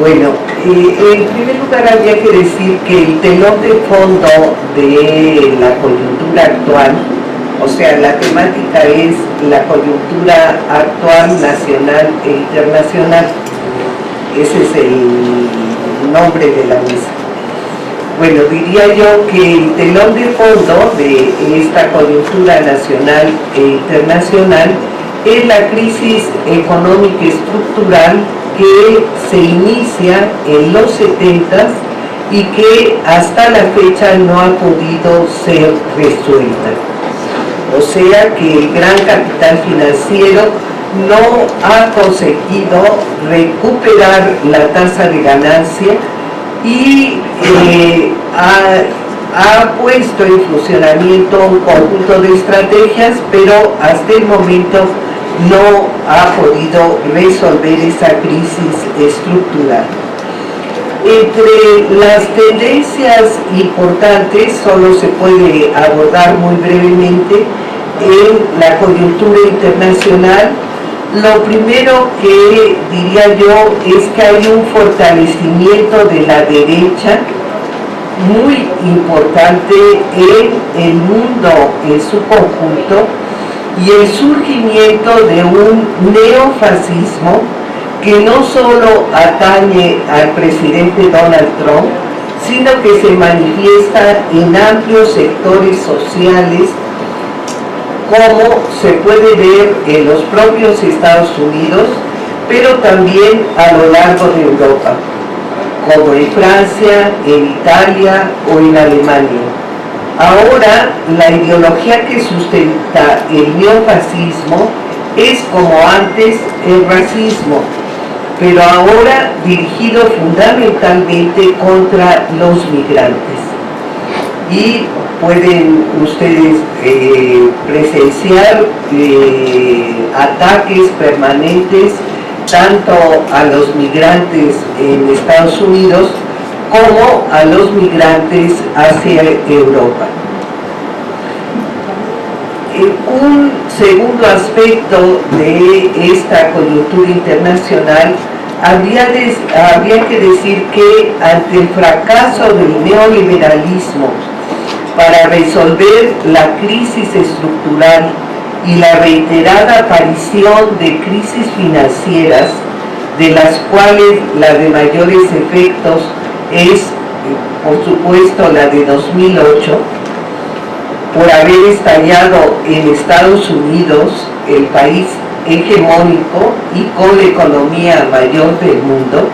Bueno, en primer lugar habría que decir que el telón de fondo de la coyuntura actual, o sea, la temática es la coyuntura actual, nacional e internacional. Ese es el nombre de la mesa. Bueno, diría yo que el telón de fondo de esta coyuntura nacional e internacional es la crisis económica estructural que se inicia en los 70 y que hasta la fecha no ha podido ser resuelta. O sea que el gran capital financiero no ha conseguido recuperar la tasa de ganancia y ha puesto en funcionamiento un conjunto de estrategias, pero hasta el momento no ha podido resolver esa crisis estructural. Entre las tendencias importantes, solo se puede abordar muy brevemente en la coyuntura internacional. Lo primero que diría yo es que hay un fortalecimiento de la derecha muy importante en el mundo en su conjunto y el surgimiento de un neofascismo que no solo atañe al presidente Donald Trump, sino que se manifiesta en amplios sectores sociales, como se puede ver en los propios Estados Unidos, pero también a lo largo de Europa, como en Francia, en Italia o en Alemania. Ahora, la ideología que sustenta el neofascismo es, como antes, el racismo, pero ahora dirigido fundamentalmente contra los migrantes. Y pueden ustedes presenciar ataques permanentes tanto a los migrantes en Estados Unidos como a los migrantes hacia Europa. Un segundo aspecto de esta coyuntura internacional, habría que decir que ante el fracaso del neoliberalismo para resolver la crisis estructural y la reiterada aparición de crisis financieras, de las cuales la de mayores efectos es, por supuesto, la de 2008, por haber estallado en Estados Unidos, el país hegemónico y con la economía mayor del mundo.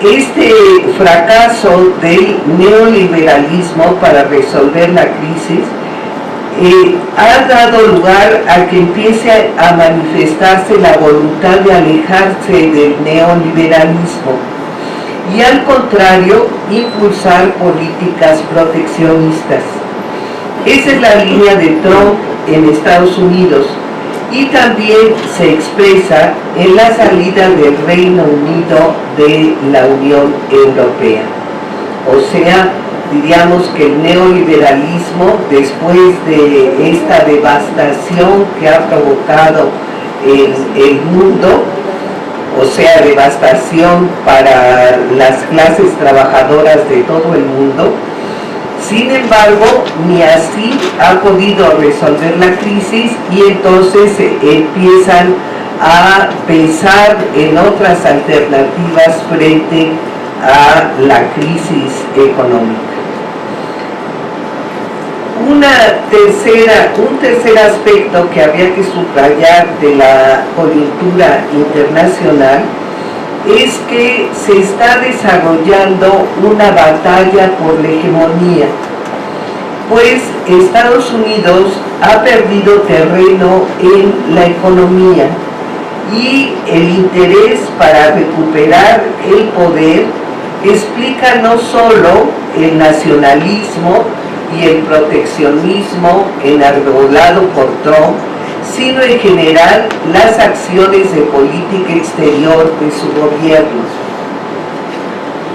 Este fracaso del neoliberalismo para resolver la crisis ha dado lugar a que empiece a manifestarse la voluntad de alejarse del neoliberalismo y, al contrario, impulsar políticas proteccionistas. Esa es la línea de Trump en Estados Unidos y también se expresa en la salida del Reino Unido de la Unión Europea. O sea, diríamos que el neoliberalismo, después de esta devastación que ha provocado en el mundo, o sea, devastación para las clases trabajadoras de todo el mundo, sin embargo, ni así ha podido resolver la crisis y entonces empiezan a pensar en otras alternativas frente a la crisis económica. Un tercer aspecto que habría que subrayar de la coyuntura internacional es que se está desarrollando una batalla por la hegemonía, pues Estados Unidos ha perdido terreno en la economía y el interés para recuperar el poder explica no solo el nacionalismo y el proteccionismo enarbolado por Trump, sino en general las acciones de política exterior de su gobierno.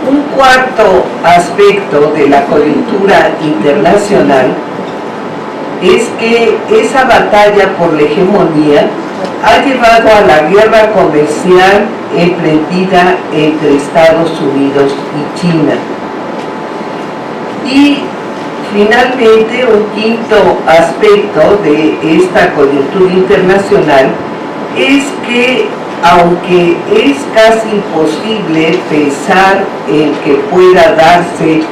Un cuarto aspecto de la coyuntura internacional es que esa batalla por la hegemonía ha llevado a la guerra comercial emprendida entre Estados Unidos y China. Y finalmente, un quinto aspecto de esta coyuntura internacional es que, aunque es casi imposible pensar en que pueda darse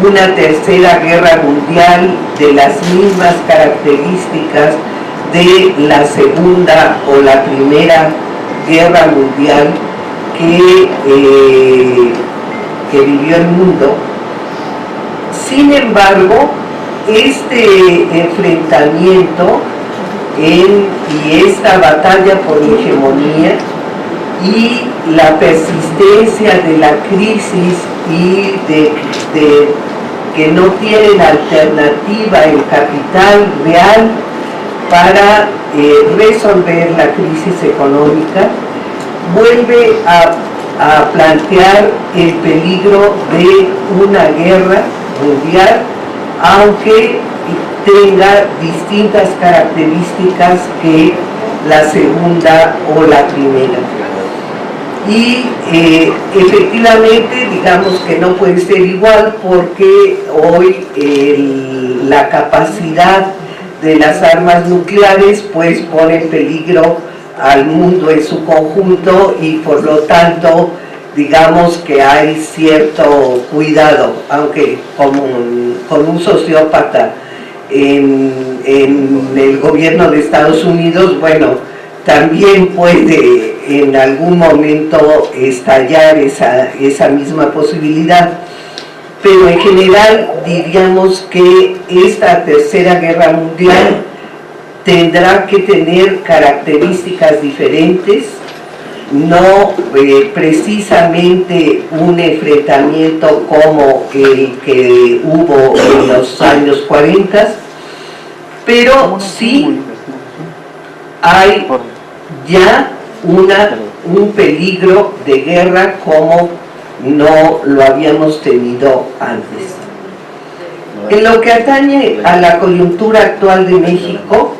una tercera guerra mundial de las mismas características de la segunda o la primera guerra mundial que vivió el mundo, sin embargo, este enfrentamiento y esta batalla por hegemonía y la persistencia de la crisis y de que no tienen alternativa el capital real para resolver la crisis económica, vuelve a plantear el peligro de una guerra mundial, aunque tenga distintas características que la segunda o la primera. Y efectivamente, digamos que no puede ser igual, porque hoy la capacidad de las armas nucleares pues pone en peligro al mundo en su conjunto, y por lo tanto digamos que hay cierto cuidado, aunque con un sociópata en el gobierno de Estados Unidos, bueno, también puede en algún momento estallar esa misma posibilidad. Pero en general diríamos que esta tercera guerra mundial tendrá que tener características diferentes, no precisamente un enfrentamiento como el que hubo en los años 40, pero sí hay ya un peligro de guerra como no lo habíamos tenido antes. En lo que atañe a la coyuntura actual de México,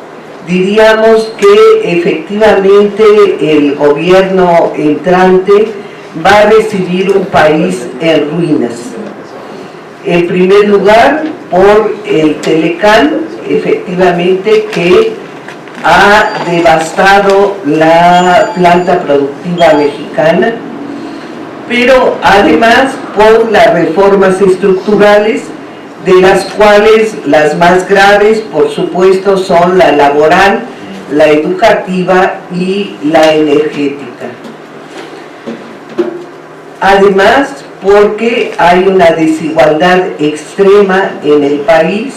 diríamos que efectivamente el gobierno entrante va a recibir un país en ruinas. En primer lugar, por el Telecán, efectivamente, que ha devastado la planta productiva mexicana, pero además por las reformas estructurales, de las cuales las más graves, por supuesto, son la laboral, la educativa y la energética. Además, porque hay una desigualdad extrema en el país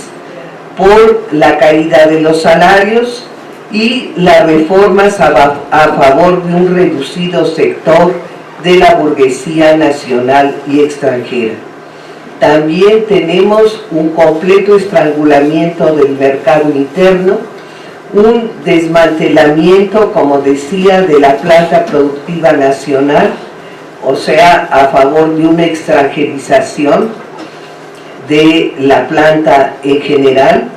por la caída de los salarios y las reformas a favor de un reducido sector de la burguesía nacional y extranjera. También tenemos un completo estrangulamiento del mercado interno, un desmantelamiento, como decía, de la planta productiva nacional, o sea, a favor de una extranjerización de la planta en general,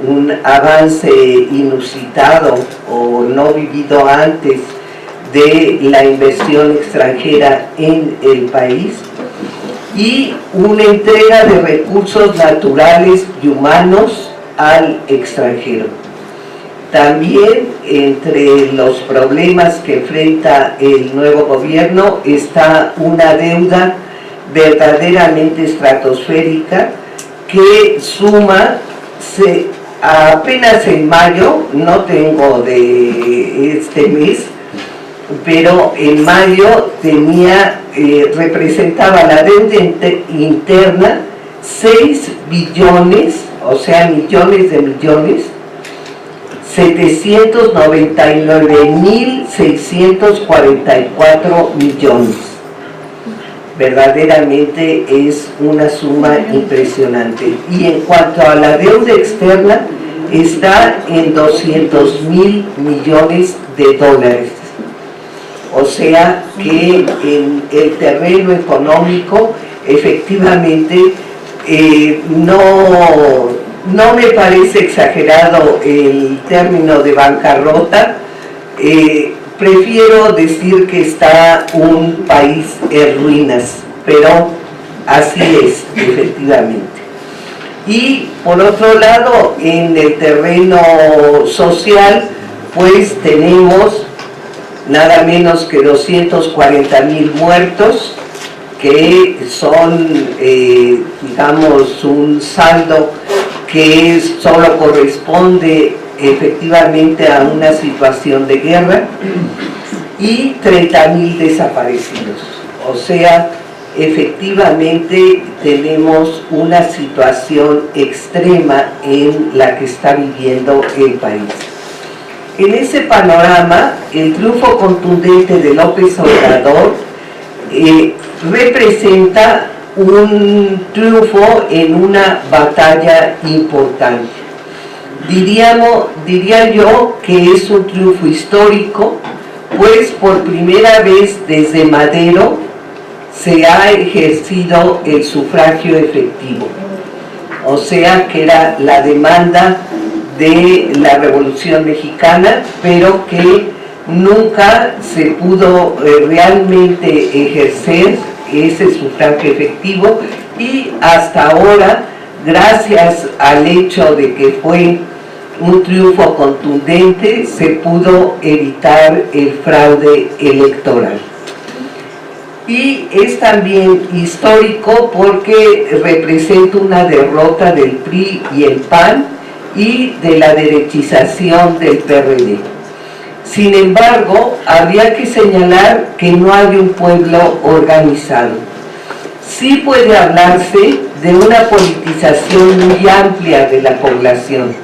un avance inusitado o no vivido antes de la inversión extranjera en el país, y una entrega de recursos naturales y humanos al extranjero. También entre los problemas que enfrenta el nuevo gobierno está una deuda verdaderamente estratosférica que suma, apenas en mayo, no tengo de este mes, pero en mayo representaba la deuda interna 6 billones, o sea, millones de millones, 799.644 millones. Verdaderamente es una suma impresionante. Y en cuanto a la deuda externa, está en 200.000 millones de dólares. O sea que en el terreno económico, efectivamente, no me parece exagerado el término de bancarrota, prefiero decir que está un país en ruinas, pero así es, efectivamente. Y por otro lado, en el terreno social, pues tenemos nada menos que 240,000 muertos, que son, digamos, un saldo que solo corresponde efectivamente a una situación de guerra, y 30,000 desaparecidos. O sea, efectivamente tenemos una situación extrema en la que está viviendo el país. En ese panorama, el triunfo contundente de López Obrador representa un triunfo en una batalla importante. Diría yo que es un triunfo histórico, pues por primera vez desde Madero se ha ejercido el sufragio efectivo, o sea que era la demanda de la Revolución Mexicana, pero que nunca se pudo realmente ejercer ese sufragio efectivo, y hasta ahora, gracias al hecho de que fue un triunfo contundente, se pudo evitar el fraude electoral. Y es también histórico porque representa una derrota del PRI y el PAN y de la derechización del PRD. Sin embargo, habría que señalar que no hay un pueblo organizado. Sí puede hablarse de una politización muy amplia de la población,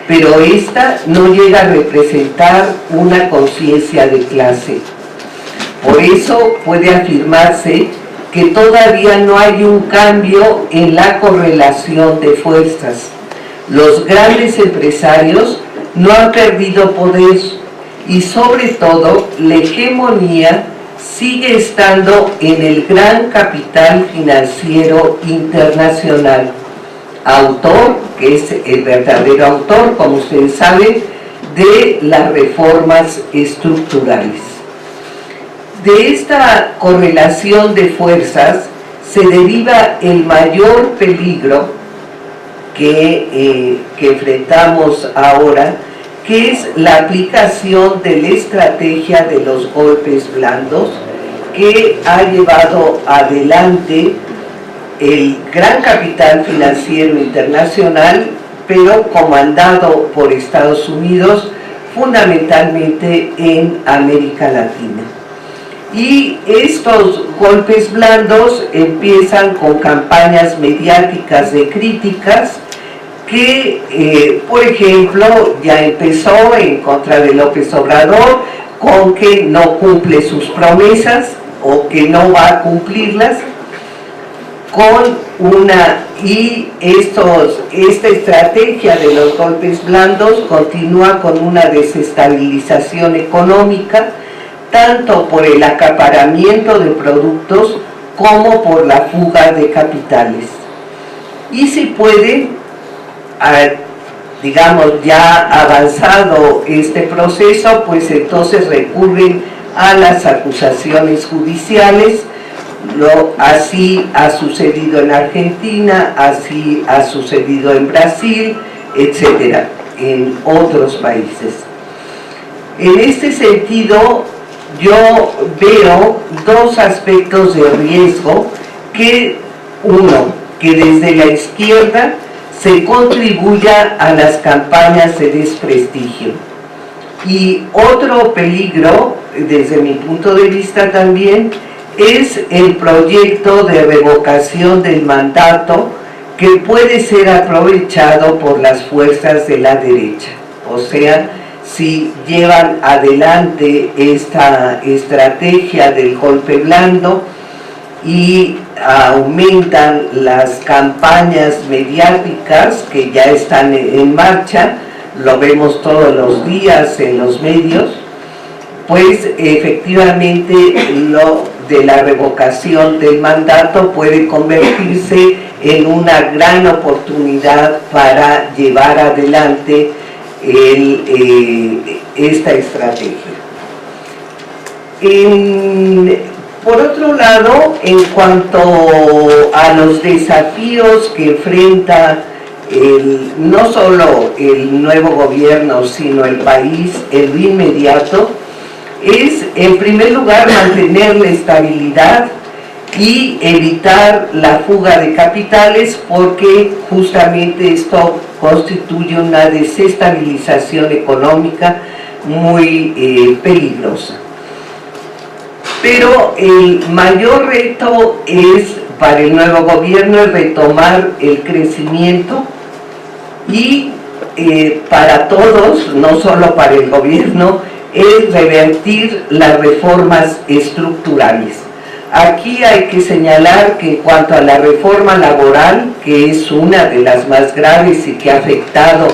pero esta no llega a representar una conciencia de clase. Por eso puede afirmarse que todavía no hay un cambio en la correlación de fuerzas. Los grandes empresarios no han perdido poder, y sobre todo la hegemonía sigue estando en el gran capital financiero internacional, autor, que es el verdadero autor, como ustedes saben, de las reformas estructurales. De esta correlación de fuerzas se deriva el mayor peligro que enfrentamos ahora, que es la aplicación de la estrategia de los golpes blandos, que ha llevado adelante el gran capital financiero internacional, pero comandado por Estados Unidos, fundamentalmente en América Latina. Y estos golpes blandos empiezan con campañas mediáticas de críticas que, por ejemplo, ya empezó en contra de López Obrador con que no cumple sus promesas o que no va a cumplirlas, esta estrategia de los golpes blandos continúa con una desestabilización económica, tanto por el acaparamiento de productos como por la fuga de capitales. Y si puede, digamos, ya avanzado este proceso, pues entonces recurren a las acusaciones judiciales. Así ha sucedido en Argentina, así ha sucedido en Brasil, etcétera, en otros países. En este sentido, yo veo dos aspectos de riesgo, uno, que desde la izquierda se contribuya a las campañas de desprestigio, y otro peligro, desde mi punto de vista también, es el proyecto de revocación del mandato, que puede ser aprovechado por las fuerzas de la derecha. O sea, si llevan adelante esta estrategia del golpe blando y aumentan las campañas mediáticas que ya están en marcha, lo vemos todos los días en los medios, pues efectivamente lo de la revocación del mandato puede convertirse en una gran oportunidad para llevar adelante esta estrategia. Por otro lado, en cuanto a los desafíos que enfrenta no solo el nuevo gobierno, sino el país en lo inmediato, es en primer lugar mantener la estabilidad y evitar la fuga de capitales, porque justamente esto constituye una desestabilización económica muy peligrosa. Pero el mayor reto para el nuevo gobierno es retomar el crecimiento y para todos, no solo para el gobierno, es revertir las reformas estructurales. Aquí hay que señalar que en cuanto a la reforma laboral, que es una de las más graves y que ha afectado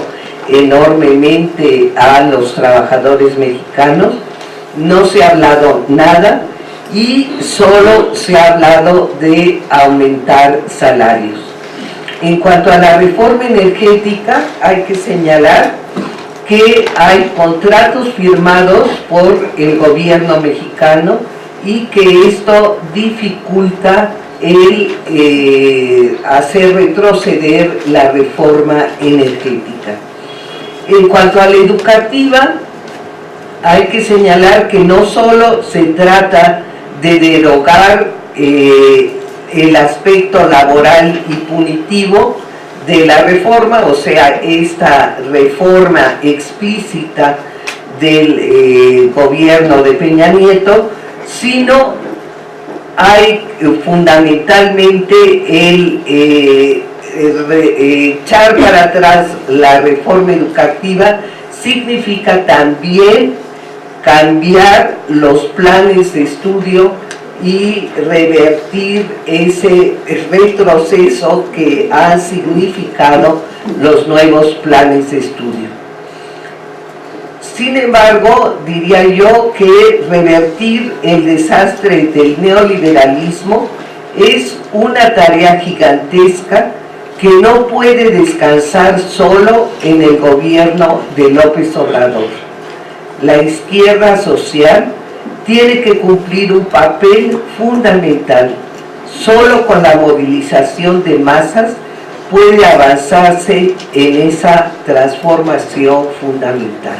enormemente a los trabajadores mexicanos, no se ha hablado nada y solo se ha hablado de aumentar salarios. En cuanto a la reforma energética, hay que señalar que hay contratos firmados por el gobierno mexicano y que esto dificulta el hacer retroceder la reforma energética. En cuanto a la educativa, hay que señalar que no solo se trata de derogar el aspecto laboral y punitivo de la reforma, o sea, esta reforma explícita del gobierno de Peña Nieto, sino hay fundamentalmente el echar para atrás la reforma educativa significa también cambiar los planes de estudio y revertir ese retroceso que han significado los nuevos planes de estudio. Sin embargo, diría yo que revertir el desastre del neoliberalismo es una tarea gigantesca que no puede descansar solo en el gobierno de López Obrador. La izquierda social tiene que cumplir un papel fundamental. Solo con la movilización de masas puede avanzarse en esa transformación fundamental.